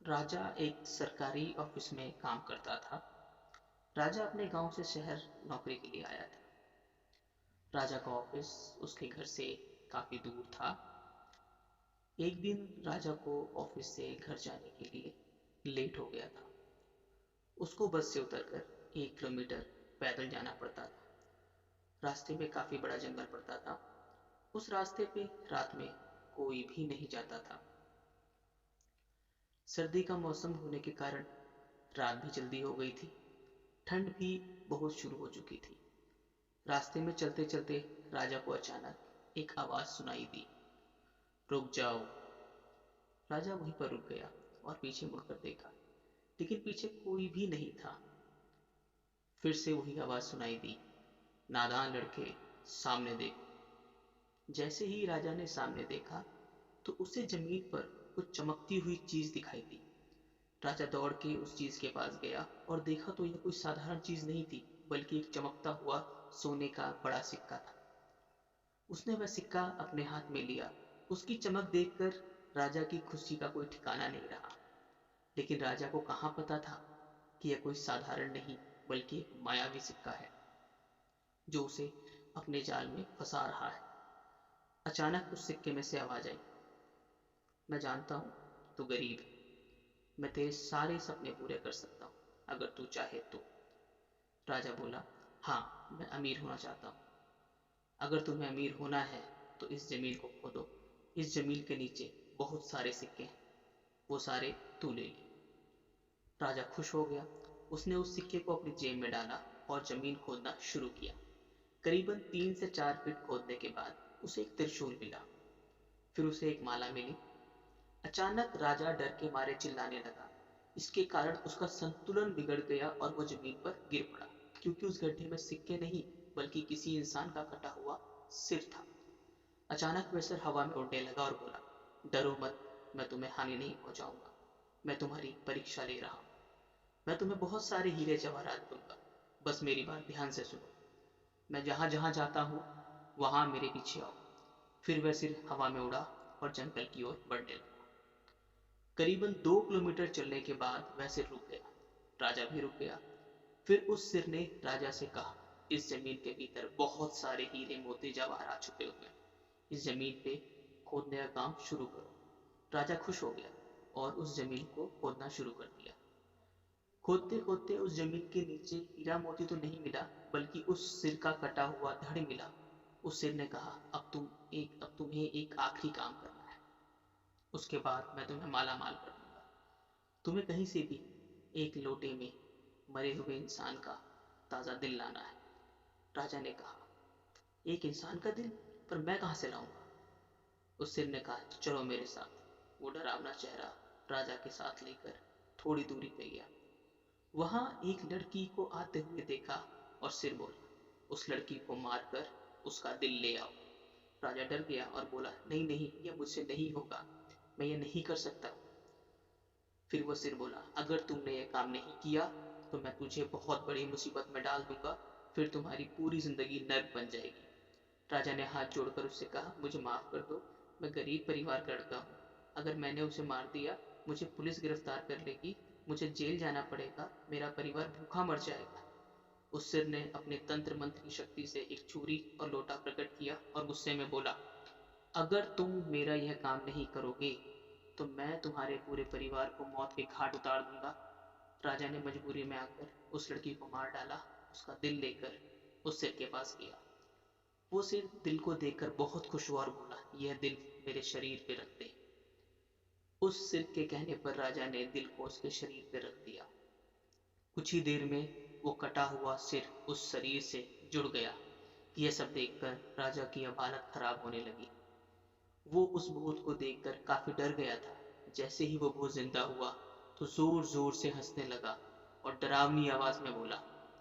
राजा एक सरकारी ऑफिस में काम करता था। राजा अपने गांव से शहर नौकरी के लिए आया था। राजा का ऑफिस उसके घर से काफी दूर था। एक दिन राजा को ऑफिस से घर जाने के लिए लेट हो गया था। उसको बस से उतरकर 1 किलोमीटर पैदल जाना पड़ता था। रास्ते में काफी बड़ा जंगल पड़ता था। उस रास्ते पे रात में कोई भी नहीं जाता था। सर्दी का मौसम होने के कारण रात भी जल्दी हो गई थी। ठंड भी बहुत शुरू हो चुकी थी। रास्ते में चलते चलते राजा को अचानक एक आवाज सुनाई दी, रुक जाओ। राजा वहीं पर रुक गया और पीछे मुड़कर देखा, लेकिन पीछे कोई भी नहीं था। फिर से वही आवाज सुनाई दी, नादान लड़के, सामने देखो। जैसे ही राजा ने सामने देखा तो उसे जमीन पर कुछ चमकती हुई चीज दिखाई दी। राजा दौड़ के उस चीज के पास गया और देखा तो यह कोई साधारण चीज नहीं थी, बल्कि एक चमकता हुआ सोने का बड़ा सिक्का था। उसने वह सिक्का अपने हाथ में लिया। उसकी चमक देखकर राजा की खुशी का कोई ठिकाना नहीं रहा। लेकिन राजा को कहाँ पता था कि यह कोई साधारण नहीं, बल्कि एक मायावी सिक्का है जो उसे अपने जाल में फंसा रहा है। अचानक उस सिक्के में से आवाज आई, मैं जानता हूँ तू गरीब है, मैं तेरे सारे सपने पूरे कर सकता हूँ अगर तू चाहे तो। राजा बोला, हाँ, मैं अमीर होना चाहता हूँ। अगर तुम्हें अमीर होना है तो इस जमीन को खोदो। इस जमीन के नीचे बहुत सारे सिक्के हैं, वो सारे तू ले ले। राजा खुश हो गया। उसने उस सिक्के को अपनी जेब में डाला और जमीन खोदना शुरू किया। करीबन 3 से 4 फीट खोदने के बाद उसे एक त्रिशूल मिला। फिर उसे एक माला मिली। अचानक राजा डर के मारे चिल्लाने लगा। इसके कारण उसका संतुलन बिगड़ गया और वह जमीन पर गिर पड़ा, क्योंकि उस गड्ढे में सिक्के नहीं बल्कि किसी इंसान का कटा हुआ सिर था। अचानक वह सिर हवा में उड़ने लगा और बोला, डरो मत, मैं तुम्हें हानि नहीं पहुंचाऊंगा। मैं तुम्हारी परीक्षा ले रहा हूँ। मैं तुम्हें बहुत सारे हीरे जवाहरात दूंगा। बस मेरी बात ध्यान से सुनो। मैं जहां जहां जाता हूँ वहां मेरे पीछे आओ। फिर वह सिर हवा में उड़ा और जंगल की ओर बढ़ने लगा। करीबन 2 किलोमीटर चलने के बाद वह सिर रुक गया। राजा भी रुक गया। फिर उस सिर ने राजा से कहा, इस जमीन के भीतर बहुत सारे हीरे मोती जवाहरात छुपे हुए हैं। इस जमीन पे खोदने का काम शुरू करो। राजा खुश हो गया और उस जमीन को खोदना शुरू कर दिया। खोदते खोदते उस जमीन के नीचे हीरा मोती तो नहीं मिला, बल्कि उस सिर का कटा हुआ धड़ मिला। उस सिर ने कहा, अब तुम्हें एक आखिरी काम करना है। उसके बाद मैं तुम्हें माला माल कर दूंगा। तुम्हें कहीं से भी एक लोटे में मरे हुए इंसान का ताजा दिल लाना है। राजा ने कहा, एक इंसान का दिल? पर मैं कहां से लाऊंगा? उस सिर ने कहा, चलो मेरे साथ। वो डरावना चेहरा राजा के साथ लेकर थोड़ी दूरी पे गया। वहां एक लड़की को आते हुए देखा और सिर बोला, उस लड़की को मारकर उसका दिल ले आओ। राजा डर गया और बोला, नहीं नहीं, यह मुझसे नहीं होगा, मैं ये नहीं कर सकता। फिर वो सिर बोला, अगर तुमने ये काम नहीं किया तो मैं तुझे बहुत बड़ी मुसीबत में डाल दूंगा। फिर तुम्हारी पूरी जिंदगी नर्क बन जाएगी। राजा ने हाथ जोड़कर उससे कहा, मुझे माफ कर दो, मैं गरीब परिवार का लड़का हूँ। अगर मैंने उसे मार दिया मुझे पुलिस गिरफ्तार कर लेगी, मुझे जेल जाना पड़ेगा, मेरा परिवार भूखा मर जाएगा। उस सिर ने अपने तंत्र मंत्र की शक्ति से एक छुरी और लोटा प्रकट किया और गुस्से में बोला, अगर तुम मेरा यह काम नहीं करोगे तो मैं तुम्हारे पूरे परिवार को मौत के घाट उतार दूंगा। राजा ने मजबूरी में आकर उस लड़की को मार डाला। उसका दिल लेकर उस सिर के पास गया। वो सिर दिल को देखकर बहुत खुश हुआ और बोला, यह दिल मेरे शरीर पे रख दे। उस सिर के कहने पर राजा ने दिल को उसके शरीर पे रख दिया। कुछ ही देर में वो कटा हुआ सिर उस शरीर से जुड़ गया। यह सब देखकर राजा की अब हालत खराब होने लगी। वो उस भूत को देखकर काफी डर गया था। जैसे ही वो भूत जिंदा हुआ तो जोर जोर से हंसने लगा और डरावनी आवाज में बोला,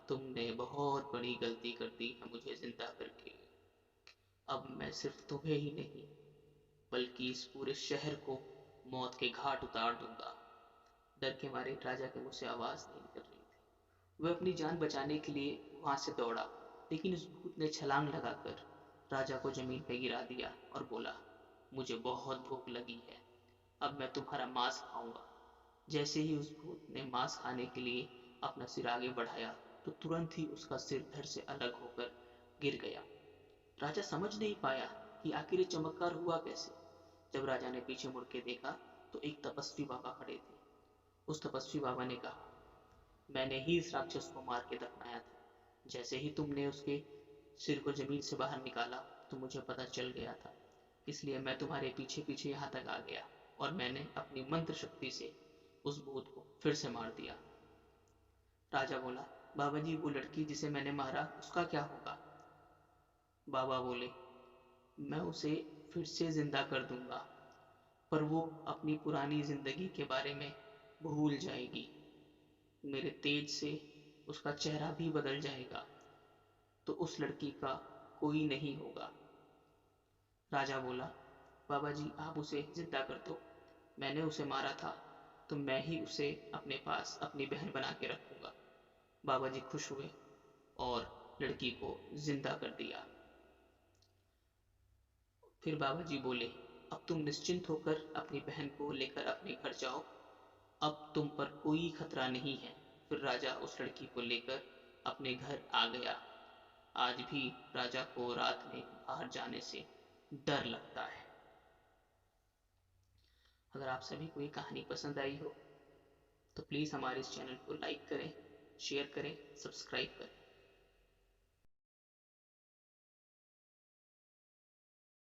तुमने बहुत बड़ी गलती कर दी है मुझे जिंदा करके। अब मैं सिर्फ तुम्हें ही नहीं बल्कि इस पूरे शहर को मौत के घाट उतार दूंगा। डर के मारे राजा के मुंह से आवाज नहीं निकल रही थी। वह अपनी जान बचाने के लिए वहां से दौड़ा, लेकिन उस भूत ने छलांग लगाकर राजा को जमीन पर गिरा दिया और बोला, मुझे बहुत भूख लगी है, अब मैं तुम्हारा मांस खाऊंगा। जैसे ही उस भूत ने मांस खाने के लिए अपना सिर आगे बढ़ाया तो तुरंत ही उसका सिर धड़ से अलग होकर गिर गया। राजा समझ नहीं पाया कि आखिर ये चमत्कार हुआ कैसे। जब राजा ने पीछे मुड़ के देखा तो एक तपस्वी बाबा खड़े थे। उस तपस्वी बाबा ने कहा, मैंने ही इस राक्षस को मार के दफनाया था। जैसे ही तुमने उसके सिर को जमीन से बाहर निकाला तो मुझे पता चल गया था, इसलिए मैं तुम्हारे पीछे पीछे यहाँ तक आ गया और मैंने अपनी मंत्र शक्ति से उस भूत को फिर से मार दिया। राजा बोला, बाबा जी वो लड़की जिसे मैंने मारा उसका क्या होगा? बाबा बोले, मैं उसे फिर से जिंदा कर दूंगा, पर वो अपनी पुरानी जिंदगी के बारे में भूल जाएगी। मेरे तेज से उसका चेहरा भी बदल जाएगा, तो उस लड़की का कोई नहीं होगा। राजा बोला, बाबा जी आप उसे जिंदा कर दो, मैंने उसे मारा था तो मैं ही उसे अपने पास अपनी बहन बना के रखूंगा। बाबा जी खुश हुए और लड़की को जिंदा कर दिया। फिर बाबा जी बोले, अब तुम निश्चिंत होकर अपनी बहन को लेकर अपने घर जाओ, अब तुम पर कोई खतरा नहीं है। फिर राजा उस लड़की को लेकर अपने घर आ गया। आज भी राजा को रात में बाहर जाने से डर लगता है। अगर आप सभी को ये कहानी पसंद आई हो तो प्लीज़ हमारे इस चैनल को लाइक करें, शेयर करें, सब्सक्राइब करें।